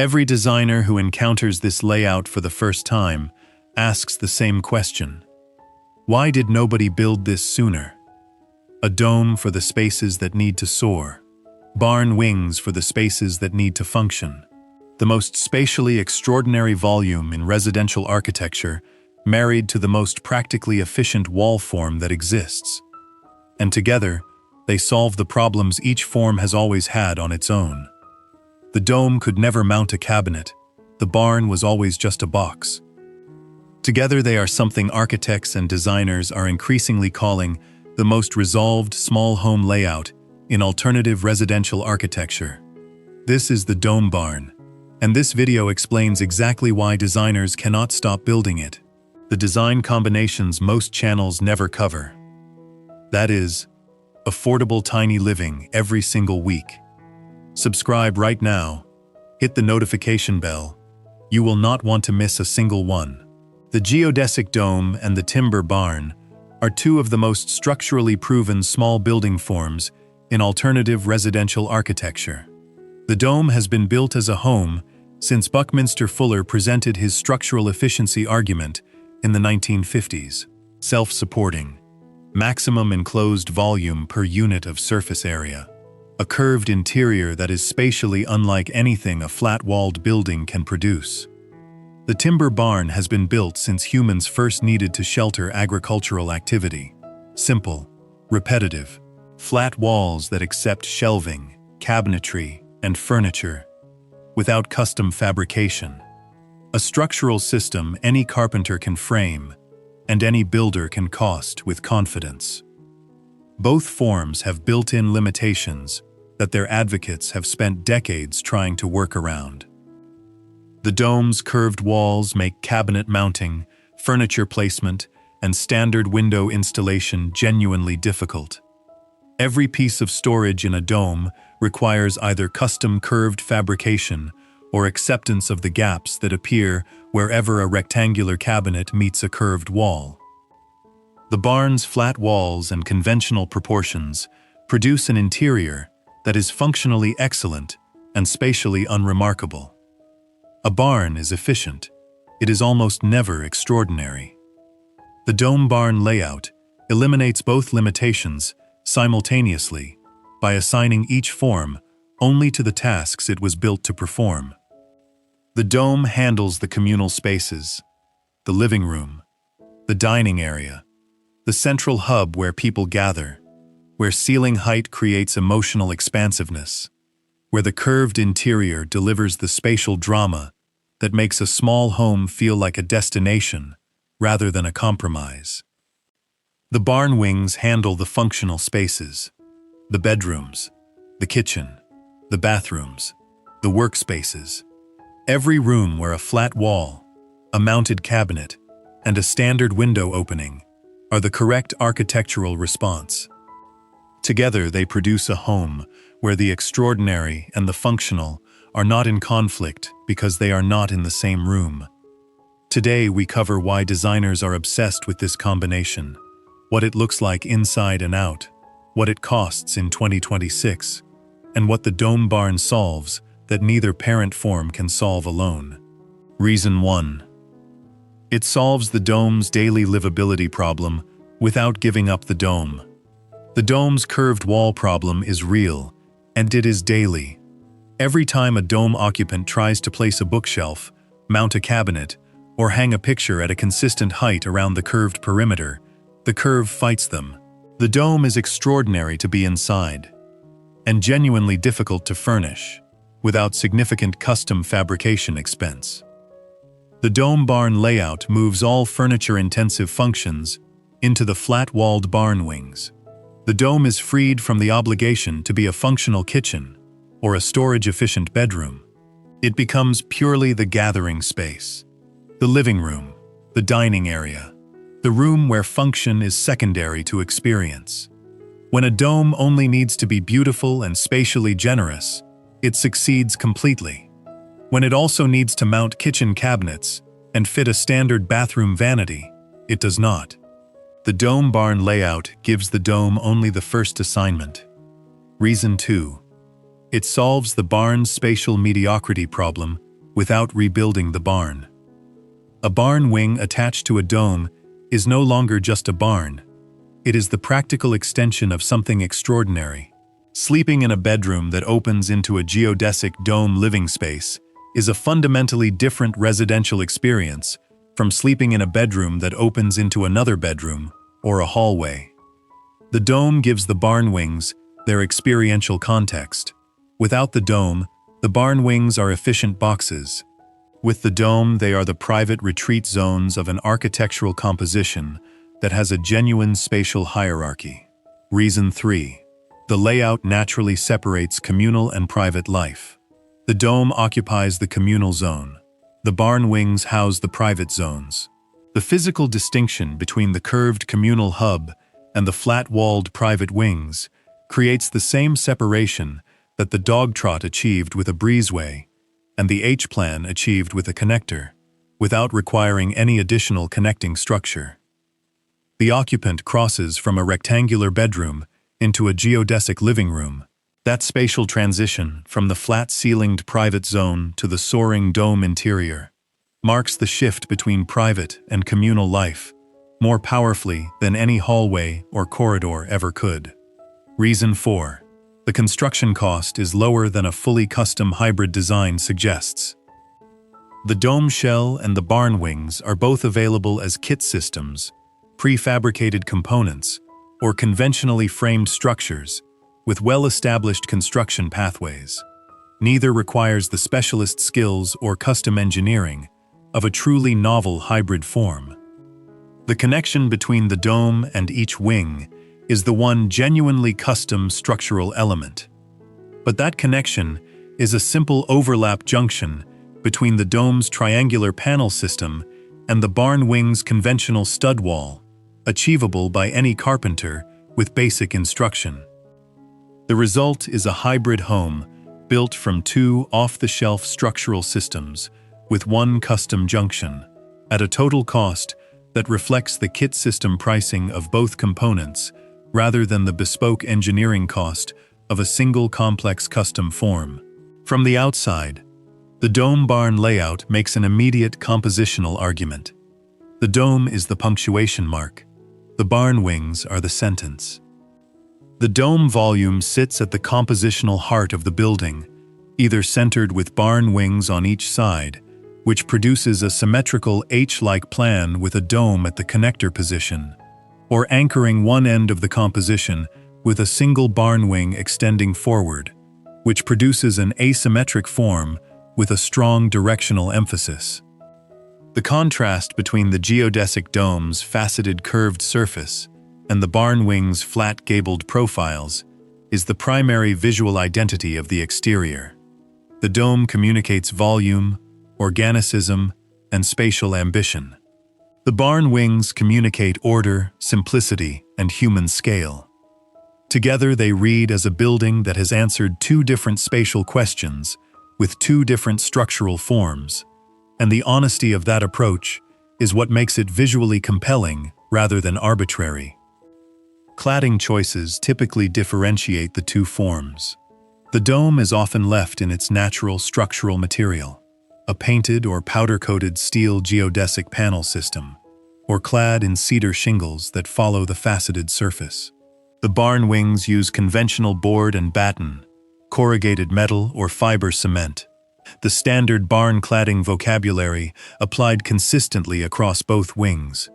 Every designer who encounters this layout for the first time asks the same question. Why did nobody build this sooner? A dome for the spaces that need to soar. Barn wings for the spaces that need to function. The most spatially extraordinary volume in residential architecture married to the most practically efficient wall form that exists. And together, they solve the problems each form has always had on its own. The dome could never mount a cabinet. The barn was always just a box. Together they are something architects and designers are increasingly calling the most resolved small home layout in alternative residential architecture. This is the dome barn, and this video explains exactly why designers cannot stop building it. The design combinations most channels never cover. That is, affordable tiny living every single week. Subscribe right now. Hit the notification bell. You will not want to miss a single one. The geodesic dome and the timber barn are two of the most structurally proven small building forms in alternative residential architecture. The dome has been built as a home since Buckminster Fuller presented his structural efficiency argument in the 1950s. Self-supporting, maximum enclosed volume per unit of surface area, a curved interior that is spatially unlike anything a flat-walled building can produce. The timber barn has been built since humans first needed to shelter agricultural activity. Simple, repetitive, flat walls that accept shelving, cabinetry, and furniture, without custom fabrication. A structural system any carpenter can frame, and any builder can cost with confidence. Both forms have built-in limitations that their advocates have spent decades trying to work around. The dome's curved walls make cabinet mounting, furniture placement, and standard window installation genuinely difficult. Every piece of storage in a dome requires either custom curved fabrication or acceptance of the gaps that appear wherever a rectangular cabinet meets a curved wall. The barn's flat walls and conventional proportions produce an interior that is functionally excellent and spatially unremarkable. A barn is efficient. It is almost never extraordinary. The dome barn layout eliminates both limitations simultaneously by assigning each form only to the tasks it was built to perform. The dome handles the communal spaces, the living room, the dining area, the central hub where people gather, where ceiling height creates emotional expansiveness, where the curved interior delivers the spatial drama that makes a small home feel like a destination rather than a compromise. The barn wings handle the functional spaces, the bedrooms, the kitchen, the bathrooms, the workspaces. Every room where a flat wall, a mounted cabinet, and a standard window opening are the correct architectural response. Together they produce a home where the extraordinary and the functional are not in conflict because they are not in the same room. Today we cover why designers are obsessed with this combination, what it looks like inside and out, what it costs in 2026, and what the dome barn solves that neither parent form can solve alone. Reason 1. It solves the dome's daily livability problem without giving up the dome. The dome's curved wall problem is real, and it is daily. Every time a dome occupant tries to place a bookshelf, mount a cabinet, or hang a picture at a consistent height around the curved perimeter, the curve fights them. The dome is extraordinary to be inside, and genuinely difficult to furnish, without significant custom fabrication expense. The dome barn layout moves all furniture-intensive functions into the flat-walled barn wings. The dome is freed from the obligation to be a functional kitchen or a storage-efficient bedroom. It becomes purely the gathering space, the living room, the dining area, the room where function is secondary to experience. When a dome only needs to be beautiful and spatially generous, it succeeds completely. When it also needs to mount kitchen cabinets and fit a standard bathroom vanity, it does not. The dome barn layout gives the dome only the first assignment. Reason 2. It solves the barn's spatial mediocrity problem without rebuilding the barn. A barn wing attached to a dome is no longer just a barn. It is the practical extension of something extraordinary. Sleeping in a bedroom that opens into a geodesic dome living space is a fundamentally different residential experience from sleeping in a bedroom that opens into another bedroom or a hallway. The dome gives the barn wings their experiential context. Without the dome, the barn wings are efficient boxes. With the dome, they are the private retreat zones of an architectural composition that has a genuine spatial hierarchy. Reason 3. The layout naturally separates communal and private life. The dome occupies the communal zone. The barn wings house the private zones. The physical distinction between the curved communal hub and the flat-walled private wings creates the same separation that the dog trot achieved with a breezeway and the H-plan achieved with a connector, without requiring any additional connecting structure. The occupant crosses from a rectangular bedroom into a geodesic living room. That spatial transition from the flat-ceilinged private zone to the soaring dome interior marks the shift between private and communal life more powerfully than any hallway or corridor ever could. Reason 4. The construction cost is lower than a fully custom hybrid design suggests. The dome shell and the barn wings are both available as kit systems, prefabricated components, or conventionally framed structures with well-established construction pathways. Neither requires the specialist skills or custom engineering of a truly novel hybrid form. The connection between the dome and each wing is the one genuinely custom structural element. But that connection is a simple overlap junction between the dome's triangular panel system and the barn wing's conventional stud wall, achievable by any carpenter with basic instruction. The result is a hybrid home built from two off-the-shelf structural systems with one custom junction, at a total cost that reflects the kit system pricing of both components rather than the bespoke engineering cost of a single complex custom form. From the outside, the dome barn layout makes an immediate compositional argument. The dome is the punctuation mark. The barn wings are the sentence. The dome volume sits at the compositional heart of the building, either centered with barn wings on each side, which produces a symmetrical H-like plan with a dome at the connector position, or anchoring one end of the composition with a single barn wing extending forward, which produces an asymmetric form with a strong directional emphasis. The contrast between the geodesic dome's faceted curved surface and the barn wing's flat gabled profiles is the primary visual identity of the exterior. The dome communicates volume, organicism, and spatial ambition. The barn wings communicate order, simplicity, and human scale. Together they read as a building that has answered two different spatial questions with two different structural forms, and the honesty of that approach is what makes it visually compelling rather than arbitrary. Cladding choices typically differentiate the two forms. The dome is often left in its natural structural material, a painted or powder-coated steel geodesic panel system, or clad in cedar shingles that follow the faceted surface. The barn wings use conventional board and batten, corrugated metal or fiber cement, the standard barn cladding vocabulary applied consistently across both wings.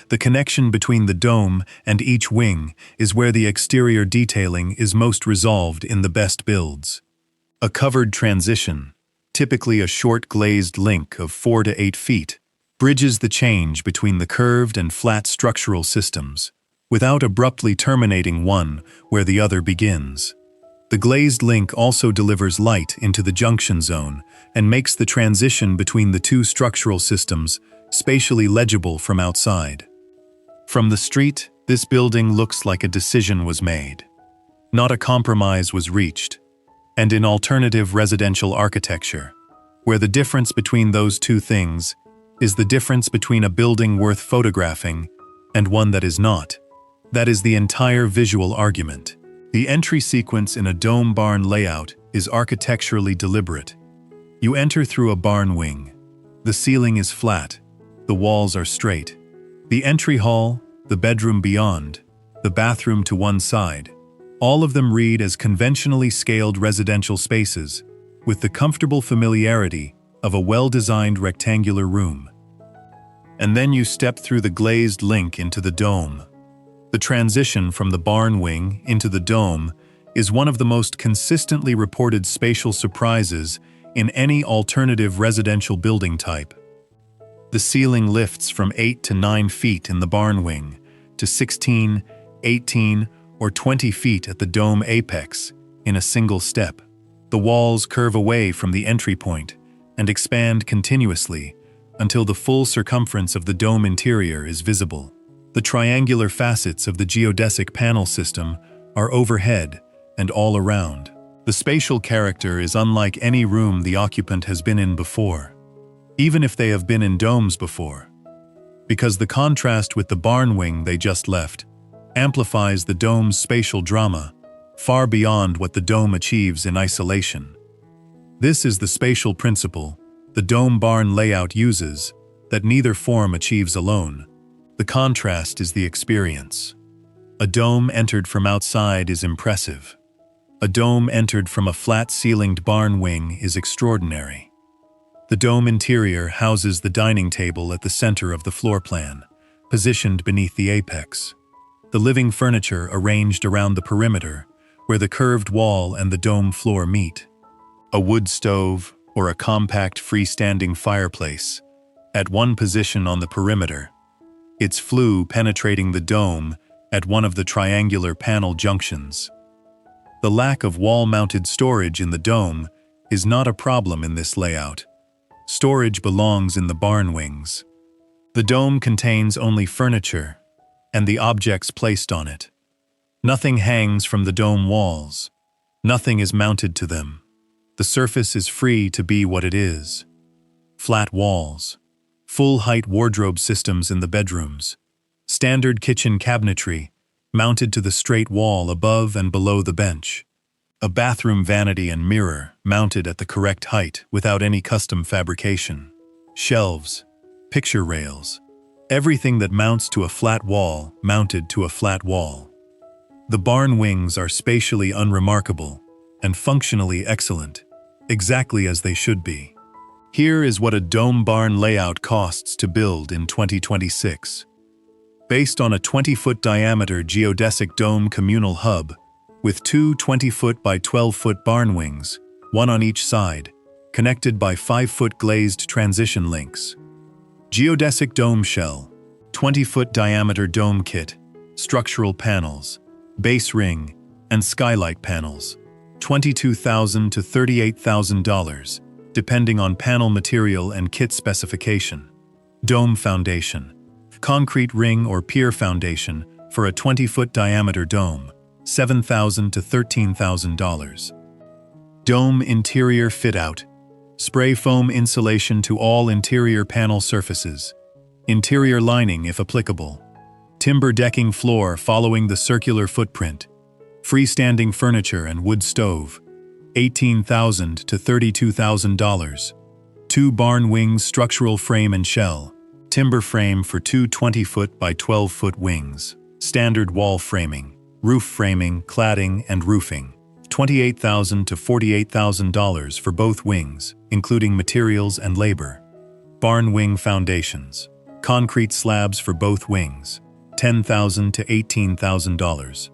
The connection between the dome and each wing is where the exterior detailing is most resolved in the best builds. A covered transition, typically a short glazed link of 4 to 8 feet, bridges the change between the curved and flat structural systems, without abruptly terminating one where the other begins. The glazed link also delivers light into the junction zone and makes the transition between the two structural systems spatially legible from outside. From the street, this building looks like a decision was made. Not a compromise was reached. And in alternative residential architecture, where the difference between those two things is the difference between a building worth photographing and one that is not. That is the entire visual argument. The entry sequence in a dome barn layout is architecturally deliberate. You enter through a barn wing. The ceiling is flat. The walls are straight. The entry hall, the bedroom beyond, the bathroom to one side, all of them read as conventionally scaled residential spaces, with the comfortable familiarity of a well-designed rectangular room. And then you step through the glazed link into the dome. The transition from the barn wing into the dome is one of the most consistently reported spatial surprises in any alternative residential building type. The ceiling lifts from 8 to 9 feet in the barn wing to 16, 18, or 20 feet at the dome apex in a single step. The walls curve away from the entry point and expand continuously until the full circumference of the dome interior is visible. The triangular facets of the geodesic panel system are overhead and all around. The spatial character is unlike any room the occupant has been in before, even if they have been in domes before, because the contrast with the barn wing they just left amplifies the dome's spatial drama far beyond what the dome achieves in isolation. This is the spatial principle the dome barn layout uses that neither form achieves alone. The contrast is the experience. A dome entered from outside is impressive. A dome entered from a flat-ceilinged barn wing is extraordinary. The dome interior houses the dining table at the center of the floor plan, positioned beneath the apex. The living furniture arranged around the perimeter, where the curved wall and the dome floor meet. A wood stove or a compact freestanding fireplace, at one position on the perimeter, its flue penetrating the dome at one of the triangular panel junctions. The lack of wall-mounted storage in the dome is not a problem in this layout. Storage belongs in the barn wings. The dome contains only furniture and the objects placed on it. Nothing hangs from the dome walls. Nothing is mounted to them. The surface is free to be what it is. Flat walls, full-height wardrobe systems in the bedrooms, standard kitchen cabinetry mounted to the straight wall above and below the bench, a bathroom vanity and mirror mounted at the correct height without any custom fabrication, shelves, picture rails, everything that mounts to a flat wall mounted to a flat wall. The barn wings are spatially unremarkable and functionally excellent, exactly as they should be. Here is what a dome barn layout costs to build in 2026. Based on a 20-foot diameter geodesic dome communal hub, with two 20-foot by 12-foot barn wings, one on each side, connected by 5-foot glazed transition links. Geodesic dome shell, 20-foot diameter dome kit, structural panels, base ring, and skylight panels, $22,000 to $38,000, depending on panel material and kit specification. Dome foundation, concrete ring or pier foundation for a 20-foot diameter dome, $7,000 to $13,000. Dome interior fit-out, spray foam insulation to all interior panel surfaces, interior lining if applicable, timber decking floor following the circular footprint, freestanding furniture and wood stove, $18,000 to $32,000. Two barn wings structural frame and shell, timber frame for two 20-foot by 12-foot wings, standard wall framing, roof framing, cladding, and roofing, $28,000 to $48,000 for both wings, including materials and labor. Barn wing foundations, concrete slabs for both wings, $10,000 to $18,000.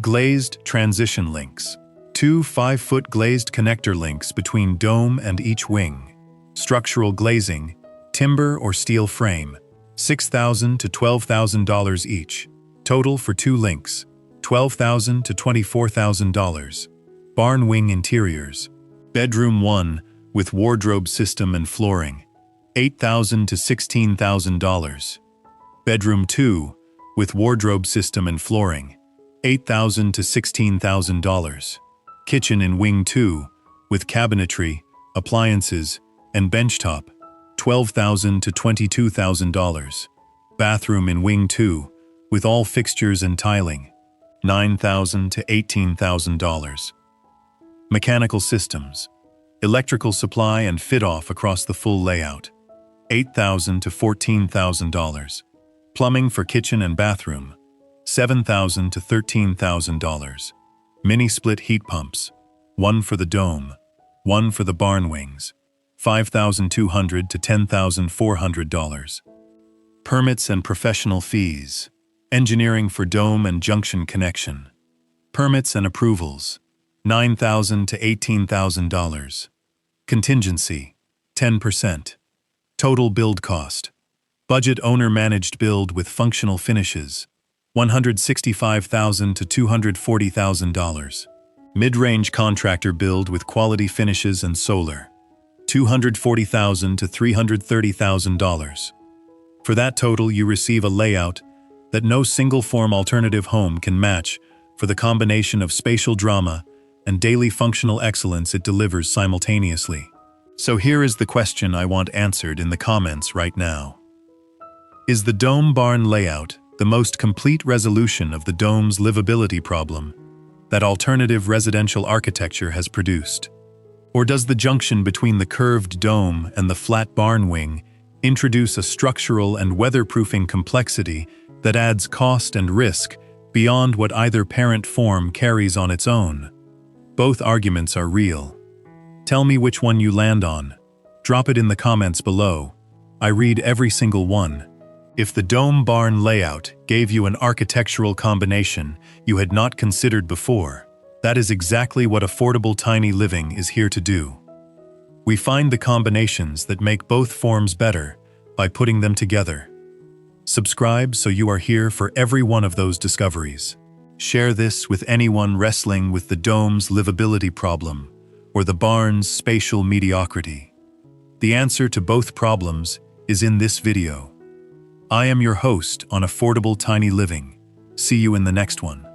Glazed transition links, two 5-foot glazed connector links between dome and each wing. Structural glazing, timber or steel frame, $6,000 to $12,000 each. Total for two links, $12,000 to $24,000. Barn wing interiors. Bedroom 1 with wardrobe system and flooring, $8,000 to $16,000. Bedroom 2 with wardrobe system and flooring, $8,000 to $16,000. Kitchen in wing 2 with cabinetry, appliances, and benchtop, $12,000 to $22,000. Bathroom in wing 2 with all fixtures and tiling, $9,000 to $18,000. Mechanical systems. Electrical supply and fit-off across the full layout, $8,000 to $14,000. Plumbing for kitchen and bathroom, $7,000 to $13,000. Mini-split heat pumps, one for the dome, one for the barn wings, $5,200 to $10,400. Permits and professional fees, engineering for dome and junction connection. Permits and approvals, $9,000 to $18,000. Contingency, 10%. Total build cost. Budget owner-managed build with functional finishes, $165,000 to $240,000. Mid-range contractor build with quality finishes and solar, $240,000 to $330,000. For that total, you receive a layout that no single-form alternative home can match for the combination of spatial drama and daily functional excellence it delivers simultaneously. So here is the question I want answered in the comments right now. Is the dome barn layout the most complete resolution of the dome's livability problem that alternative residential architecture has produced? Or does the junction between the curved dome and the flat barn wing introduce a structural and weatherproofing complexity that adds cost and risk beyond what either parent form carries on its own? Both arguments are real. Tell me which one you land on. Drop it in the comments below. I read every single one. If the dome barn layout gave you an architectural combination you had not considered before, that is exactly what affordable tiny living is here to do. We find the combinations that make both forms better by putting them together. Subscribe so you are here for every one of those discoveries. Share this with anyone wrestling with the dome's livability problem or the barn's spatial mediocrity. The answer to both problems is in this video. I am your host on Affordable Tiny Living. See you in the next one.